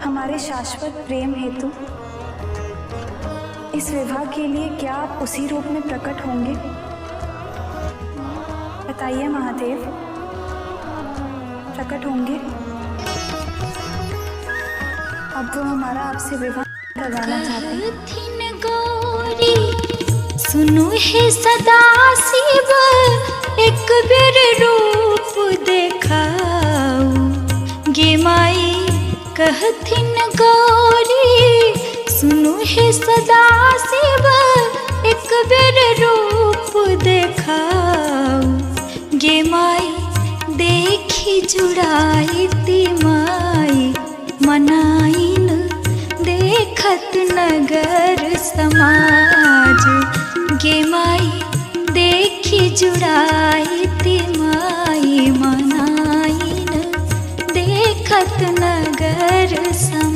हमारे शाश्वत प्रेम हेतु इस विवाह के लिए क्या आप उसी रूप में प्रकट होंगे? बताइए महादेव, प्रकट होंगे? अब वो हमारा आपसे विवाह करवाना चाहते हैं। गौरी सुनु है सदा शिव, एक बेर रूप देखाऊ गे माई। कहथिन गौरी सुनु है सदा शिव, एक बेर रूप देखाऊ गे माई। देखी जुड़ाई ती माई मनाइन, देखत नगर समाज गे माई। देखी जुड़ाई ती माई मनाइन, देखत नगर समाज।